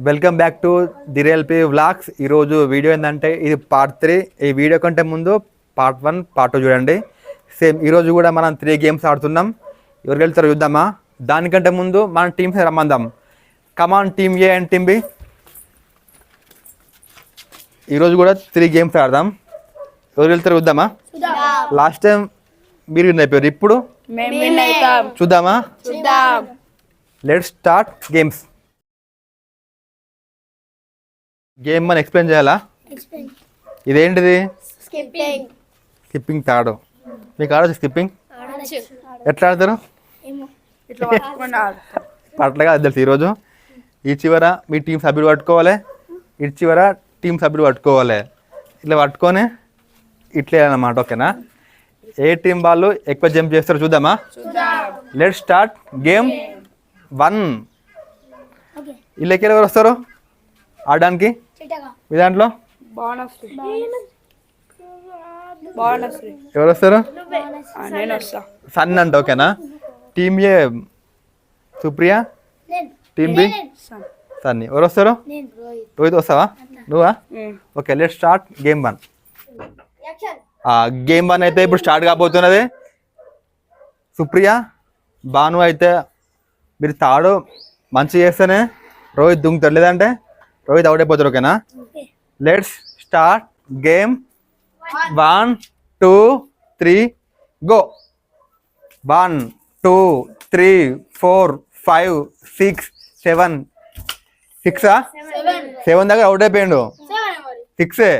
Welcome back to the real P vlogs. ఈరోజు video ఏంటంటే ఇది పార్ట్ 3. ఈ వీడియో కంటే ముందు పార్ట్ 1 పార్ట్ 2 చూడండి. సేమ్ ఈరోజు కూడా మనం 3 గేమ్స్ ఆడుతున్నాం. ఎవరికి వెళ్తారో చూద్దామా. దానికంటే ముందు మన టీమ్స్ రమ్మందాం. Come on team A and team B. ఈరోజు కూడా 3 గేమ్స్ ఆడదాం. ఎవరు వెళ్తారో చూద్దామా. లాస్ట్ టైం మీరు విన్ అయిపోయారు, ఇప్పుడు చూద్దామా. Let's start games. గేమ్ మనం ఎక్స్ప్లెయిన్ చేయాలా? ఇదేంటిది? స్కిప్పింగ్ తాడు. మీకు ఆడచ్చు స్కిప్పింగ్? ఎట్లా ఆడతారు? అట్లాగా అది తెలుసు. ఈరోజు ఈ చివర మీ టీం సభ్యుడు పట్టుకోవాలి, ఇటు చివర టీం సభ్యుడు పట్టుకోవాలి. ఇట్లా పట్టుకొని ఇట్లే అన్నమాట. ఓకేనా? ఏ టీం వాళ్ళు ఎక్కువ జంప్ చేస్తారో చూద్దామా. Let's start game 1. ఇళ్ళకి ఎవరు వస్తారు ఆడడానికి? మీ దాంట్లో ఎవరు వస్తారు? సన్ అంట. ఓకేనా? టీమ్ ఏ సుప్రియ, టీమ్ బి సన్నీ. ఎవరు వస్తారు? రోహిత్ వస్తావా? నువ్వా? Okay, let's start game 1. Game 1 అయితే ఇప్పుడు స్టార్ట్ కాబోతున్నది. సుప్రియ, భాను అయితే మీరు తాడు మంచి చేస్తేనే రోహిత్ దుంకుతాడు, లేదంటే రోహిత్ అవుట్ అయిపోతారు. ఓకేనా? Let's start game 1, 2, 3 go. 1, 2, 3, 4, 5, 6, 7. 7 దగ్గర అవుట్ అయిపోయిండు. 6.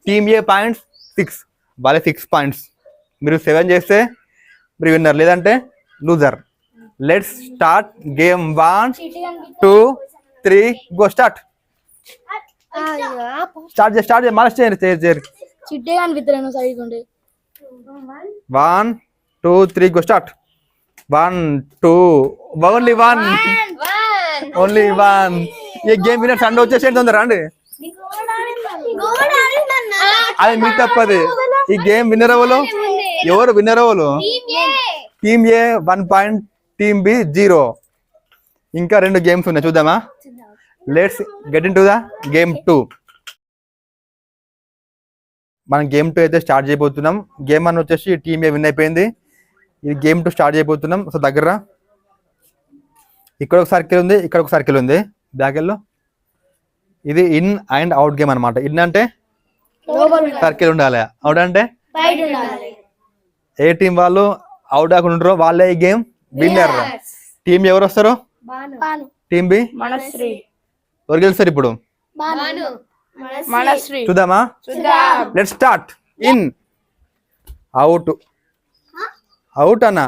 టీమ్ ఏ పాయింట్స్ 6, వాళ్ళే 6 పాయింట్స్. మీరు 7 చేస్తే మీరు విన్నర్, లేదంటే loser. Let's start game 1, 2, 3 go. Start మళ్ళీ చేరు. 1, 2, 3 గో. స్టార్ట్. 1, 2 ఓన్లీ 1. ఈ గేమ్ విన్నర్ సండే వచ్చేసి తొందర అండి. అది మీకు తప్పది. ఈ గేమ్ విన్నర్ ఎవరు విన్నర్? టీమ్ ఏ 1 పాయింట్, టీమ్ బి 0. ఇంకా 2 గేమ్స్ ఉన్నాయి, చూద్దామా. Let's get in to the game 2. మనం గేమ్ 2 అయితే స్టార్ట్ చేయబోతున్నాం. గేమ్ 1 వచ్చేసి టీమ్ ఏ విన్ అయిపోయింది. ఇది గేమ్ 2 స్టార్ట్ చేయబోతున్నాం. సో దగ్గర ఇక్కడ ఒక సర్కిల్ ఉంది, ఇక్కడ ఒక సర్కిల్ ఉంది. బ్యాకెల్లో ఇది ఇన్ అండ్ అవుట్ గేమ్ అనమాట. ఇన్ అంటే సర్కిల్ ఉండాలి, అవుట్ అంటే ఏ టీం వాళ్ళు అవుట్ కాకుండా ఉంటారో వాళ్ళే ఈ గేమ్ విన్నర్. టీం ఎవరు వస్తారు? టీం బి ఎవరు గెలుస్తారు ఇప్పుడు? చూద్దామా. Let's start. In, out. Out అన్న,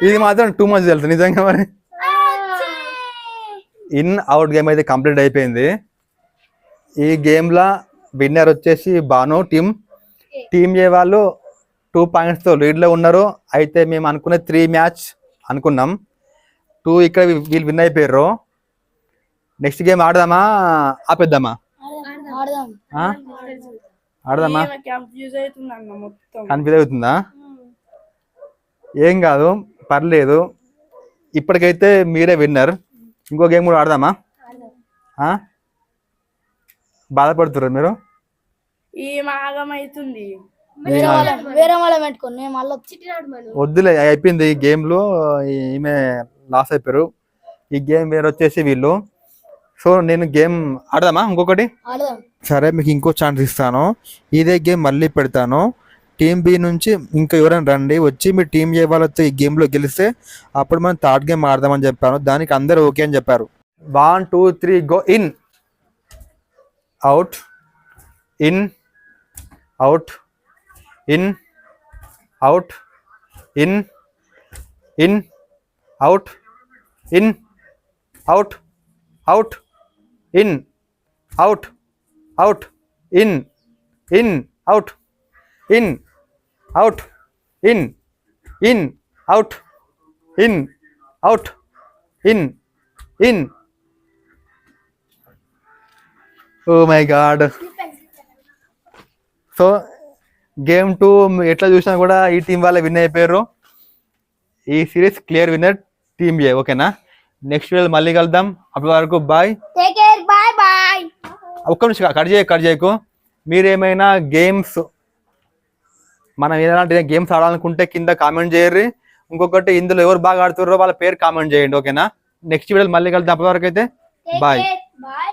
ఇది మాత్రం టూ మచ్ తెలుసు నిజంగా. మరి ఇన్ అవుట్ గేమ్ అయితే కంప్లీట్ అయిపోయింది. ఈ గేమ్లో విన్నర్ వచ్చేసి భాను టీం. టీం ఏ వాళ్ళు 2 పాయింట్స్తో లీడ్లో ఉన్నారు. అయితే మేము అనుకునే 3 మ్యాచ్ అనుకున్నాం. 2 ఇక్కడ వీళ్ళు విన్ అయిపోయారు. నెక్స్ట్ గేమ్ ఆడదామా ఆపేద్దామా? ఆడదామా? కన్ఫ్యూజ్ అవుతుందా? ఏం కాదు, పర్లేదు. ఇప్పటికైతే మీరే విన్నర్. ఇంకో గేమ్ కూడా ఆడదామా? బాధపడుతున్నారు మీరు? వద్దులే, అయిపోయింది ఈ గేమ్లో. ఈమె లాస్ అయిపోయారు. ఈ గేమ్ వేరే వచ్చేసి వీళ్ళు. సో నేను గేమ్ ఆడదామా ఇంకొకటి? సరే, మీకు ఇంకో ఛాన్స్ ఇస్తాను. ఇదే గేమ్ మళ్ళీ పెడతాను. టీం బి నుంచి ఇంకా ఎవరైనా రండి, వచ్చి మీ టీం ఏ వాళ్ళతో ఈ గేమ్లో గెలిస్తే అప్పుడు మనం థర్డ్ గేమ్ ఆడదామని చెప్పాను. దానికి అందరూ ఓకే అని చెప్పారు. 1, 2, 3 go. In, out, in, out, in, out, in, in, out, in, out, out, in, out, out, in, in, out, in, out, in, in, out, in, out, in, in. Oh my God. So game 2 ఎట్లా చూసినా కూడా ఈ team వాళ్ళే win అయిపోయారు. ఈ series clear winner team A. ఓకేనా, next video మళ్ళీ కలుద్దాం. అప్పటి వరకు bye. Take care, bye bye. ఒక్క నిమిషం కట్ చేయకు. మీరేమైనా గేమ్స్ మనం ఎలాంటి గేమ్స్ ఆడాలనుకుంటే కింద కామెంట్ చేయర్రి. ఇంకొకటి ఇందులో ఎవరు బాగా ఆడుతున్నారో వాళ్ళ పేరు కామెంట్ చేయండి. ఓకేనా, నెక్స్ట్ వీడియో మళ్ళీ కలుద్దాం. అప్పటి వరకు అయితే బాయ్. బాయ్.